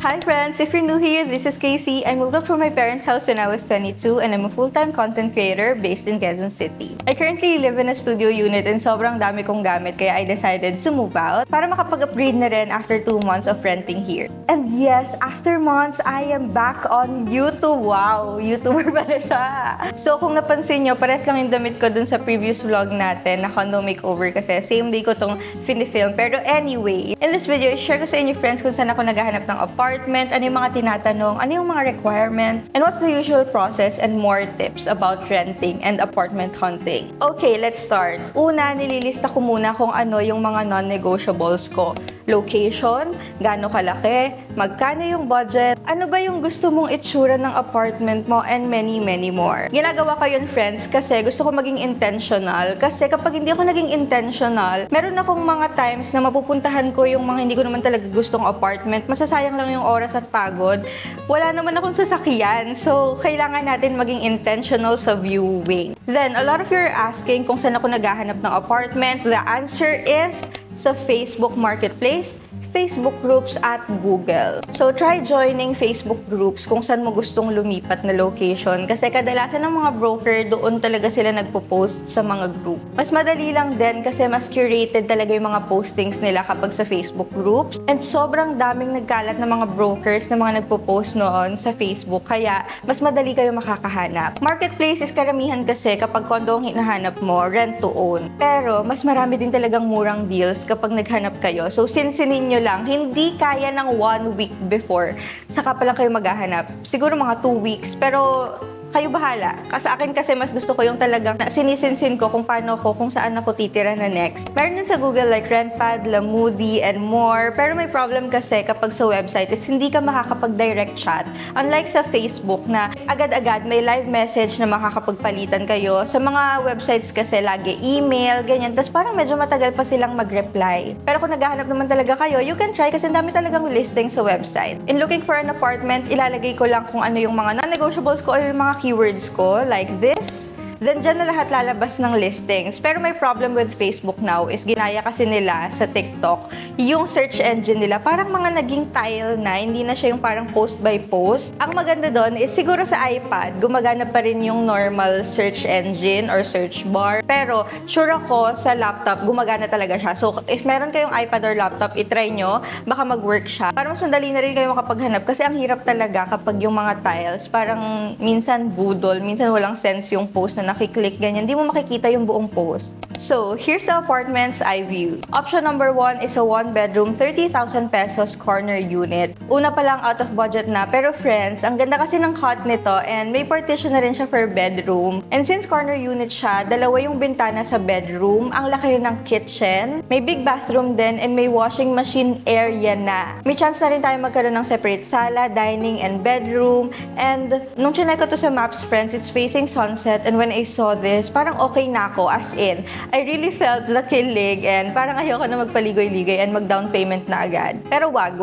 Hi friends! If you're new here, this is Casey. I moved up from my parents' house when I was 22 and I'm a full-time content creator based in Quezon City. I currently live in a studio unit and sobrang dami kong gamit kaya I decided to move out para makapag-upgrade na rin after 2 months of renting here. And yes, after months, I am back on YouTube. Wow! YouTuber pala siya! So kung napansin nyo, pares lang yung damit ko dun sa previous vlog natin na condo makeover kasi same day ko tong film. Pero anyway, in this video, i-share ko sa inyo friends kung saan ako naghahanap ng apartment, ano yung mga tinatanong, ano yung mga requirements, and what's the usual process and more tips about renting and apartment hunting. Okay, let's start. Una, nililista ko muna kung ano yung mga non-negotiables ko. Location, gaano kalaki, magkano yung budget, ano ba yung gusto mong itsura ng apartment mo, and many more. Ginagawa ko yun, friends, kasi gusto ko maging intentional. Kasi kapag hindi ako naging intentional, meron akong mga times na mapupuntahan ko yung mga hindi ko naman talaga gustong apartment. Masasayang lang yung oras at pagod. Wala naman akong sasakyan. So, kailangan natin maging intentional sa viewing. Then, a lot of you are asking kung saan ako naghahanap ng apartment. The answer is sa Facebook Marketplace, Facebook groups at Google. So, try joining Facebook groups kung saan mo gustong lumipat na location kasi kadalasan ng mga broker doon talaga sila nagpo-post sa mga group. Mas madali lang din kasi mas curated talaga yung mga postings nila kapag sa Facebook groups. And sobrang daming nagkalat na mga brokers na mga nagpo-post noon sa Facebook kaya mas madali kayo makakahanap. Marketplace is karamihan kasi kapag condo ang hinahanap mo, rent to own. Pero mas marami din talagang murang deals kapag naghanap kayo. So, sinsinin nyo lang, hindi kaya ng 1 week before, saka pa lang kayo maghahanap. Siguro mga 2 weeks, pero kayo bahala. Sa akin kasi mas gusto ko yung talagang sinisinsin ko kung paano ako, kung saan ako titira na next. Meron din sa Google like Rentpad, Lamoody, and more. Pero may problem kasi kapag sa website is hindi ka makakapag-direct chat. Unlike sa Facebook na agad-agad may live message na makakapagpalitan kayo. Sa mga websites kasi lagi email, ganyan. Tapos parang medyo matagal pa silang mag-reply. Pero kung naghahanap naman talaga kayo, you can try kasi ang dami talagang listing sa website. In looking for an apartment, ilalagay ko lang kung ano yung mga non-negotiables ko o yung mga keywords ko, like this. Then, dyan na lahat lalabas ng listings. Pero may problem with Facebook now is ginaya kasi nila sa TikTok yung search engine nila. Parang mga naging tile na, hindi na siya yung parang post by post. Ang maganda doon is siguro sa iPad, gumagana pa rin yung normal search engine or search bar. Pero, sure ako sa laptop, gumagana talaga siya. So, if meron kayong iPad or laptop, itry nyo, baka mag-work siya. Para mas madali na rin kayo makapaghanap. Kasi ang hirap talaga kapag yung mga tiles, parang minsan budol, minsan walang sense yung post na nakiklik, ganyan. Hindi mo makikita yung buong post. So, here's the apartments I viewed. Option number 1 is a 1-bedroom, 30,000 pesos corner unit. Una pa lang out of budget na, pero friends, ang ganda kasi ng cut nito and may partition na rin siya for bedroom. And since corner unit siya, dalawa yung bintana sa bedroom, ang laki rin ng kitchen, may big bathroom din, and may washing machine area na. May chance na rin tayo magkaroon ng separate sala, dining, and bedroom. And nung chinay ko to sa maps, friends, it's facing sunset, and when I saw this, parang okay na ako, as in, I really felt the kilig and parang ayoko na magpaligoy-ligoy and mag-down payment na agad. Pero wag.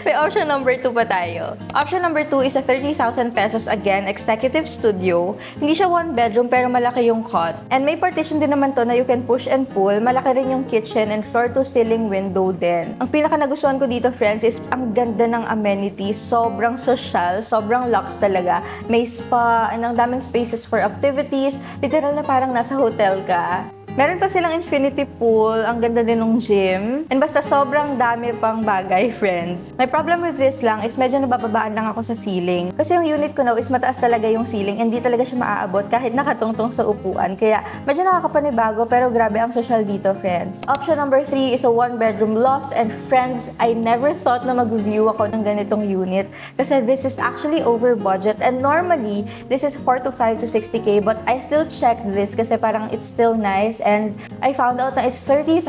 May option number 2 pa tayo. Option number 2 is a 30,000 pesos again, executive studio. Hindi siya 1-bedroom pero malaki yung cot. And may partition din naman to na you can push and pull. Malaki rin yung kitchen and floor-to-ceiling window din. Ang pinaka nagustuhan ko dito, friends, is ang ganda ng amenities. Sobrang social, sobrang luxe talaga. May spa, and ang daming spaces for activities. Literal na parang nasa hotel ka. Meron pa silang infinity pool, ang ganda din ng gym. And basta sobrang dami pang bagay, friends. My problem with this lang is medyo nabababaan lang ako sa ceiling. Kasi yung unit ko now is mataas talaga yung ceiling and di talaga siya maaabot kahit nakatungtong sa upuan. Kaya medyo nakakapanibago pero grabe ang social dito, friends. Option number 3 is a 1-bedroom loft. And friends, I never thought na mag-view ako ng ganitong unit. Kasi this is actually over budget. And normally, this is 4 to 5 to 60K. But I still check this kasi parang it's still nice. And I found out na it's 30,000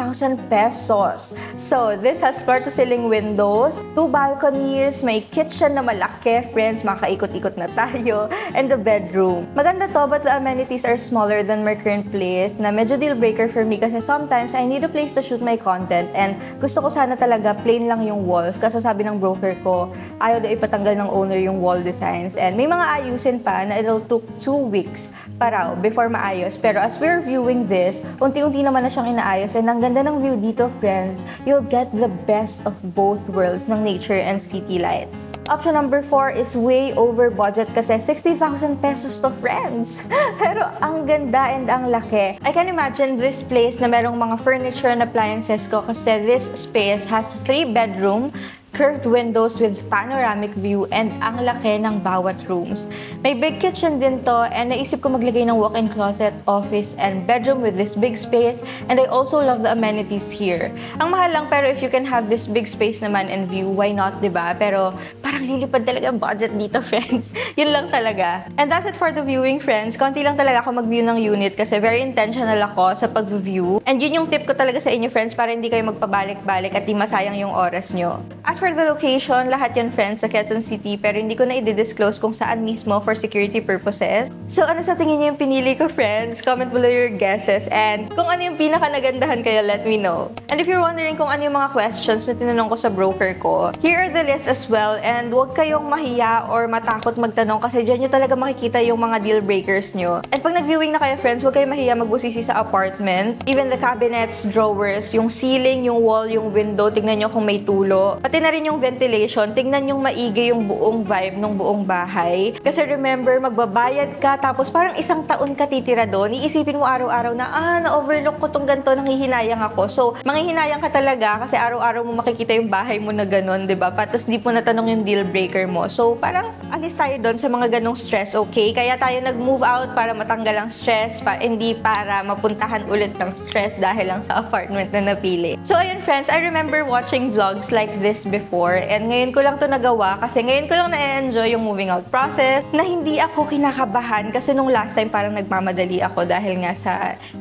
pesos. So, this has floor-to-ceiling windows, 2 balconies, may kitchen na malaki, friends, makaikot-ikot na tayo, and the bedroom. Maganda to, but the amenities are smaller than my current place, na medyo deal breaker for me kasi sometimes I need a place to shoot my content and gusto ko sana talaga plain lang yung walls kasi sabi ng broker ko, ayaw daw ipatanggal ng owner yung wall designs. And may mga ayusin pa na it'll took 2 weeks para before maayos. Pero as we're viewing this, unti-unti naman na siyang inaayos. And ang ganda ng view dito, friends. You'll get the best of both worlds ng nature and city lights. Option number 4 is way over budget kasi 60,000 pesos to, friends. Pero ang ganda and ang laki. I can imagine this place na merong mga furniture and appliances ko kasi this space has 3 bedroom, curved windows with panoramic view, and ang laki ng bawat rooms. May big kitchen din to, and naisip ko maglagay ng walk-in closet, office, and bedroom with this big space, and I also love the amenities here. Ang mahal lang, pero if you can have this big space naman and view, why not, diba? Pero parang lilipad talaga ang budget dito, friends. Yun lang talaga. And that's it for the viewing, friends. Konti lang talaga ako mag-view ng unit kasi very intentional ako sa pag-view. And yun yung tip ko talaga sa inyo, friends, para hindi kayo magpabalik-balik at di masayang yung oras nyo. As for the location, lahat yan, friends, sa Quezon City, pero hindi ko na i-disclose kung saan mismo for security purposes. So, ano sa tingin niyo yung pinili ko, friends? Comment below your guesses, and kung ano yung pinaka-nagandahan kayo, let me know. And if you're wondering kung ano yung mga questions na tinanong ko sa broker ko, here are the list as well, and huwag kayong mahiya or matakot magtanong kasi dyan nyo talaga makikita yung mga deal breakers nyo. And pag nag-viewing na kayo, friends, huwag kayong mahiya magbusisi sa apartment. Even the cabinets, drawers, yung ceiling, yung wall, yung window, tignan nyo kung may tulo. Pati na rin yung ventilation, tingnan yung maigi yung buong vibe ng buong bahay. Kasi remember, magbabayad ka, tapos parang isang taon ka titira doon, iisipin mo araw-araw na, na-overlook ko tong ganito, nanghihinayang ako. So, manghihinayang ka talaga kasi araw-araw mo makikita yung bahay mo na ganun, diba? Tapos di po natanong yung deal breaker mo. So, parang alis tayo doon sa mga ganong stress, okay? Kaya tayo nag-move out para matanggal ang stress, hindi para mapuntahan ulit ng stress dahil lang sa apartment na napili. So, ayun, friends, I remember watching vlogs like this before, and ngayon ko lang to nagawa kasi ngayon ko lang na-enjoy yung moving out process na hindi ako kinakabahan kasi nung last time parang nagmamadali ako dahil nga sa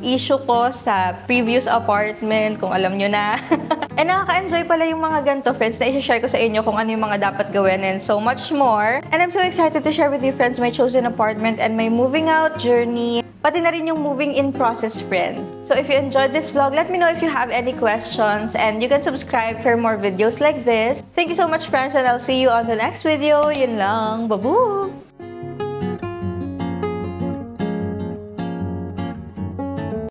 issue ko sa previous apartment, kung alam nyo na. And nakaka-enjoy pala yung mga ganito, friends, na i-share ko sa inyo kung ano yung mga dapat gawin and so much more. And I'm so excited to share with you, friends, my chosen apartment and my moving out journey. Pati na rin yung moving in process, friends. So if you enjoyed this vlog, let me know if you have any questions, and you can subscribe for more videos like this. Thank you so much, friends, and I'll see you on the next video. Yun lang. Babu!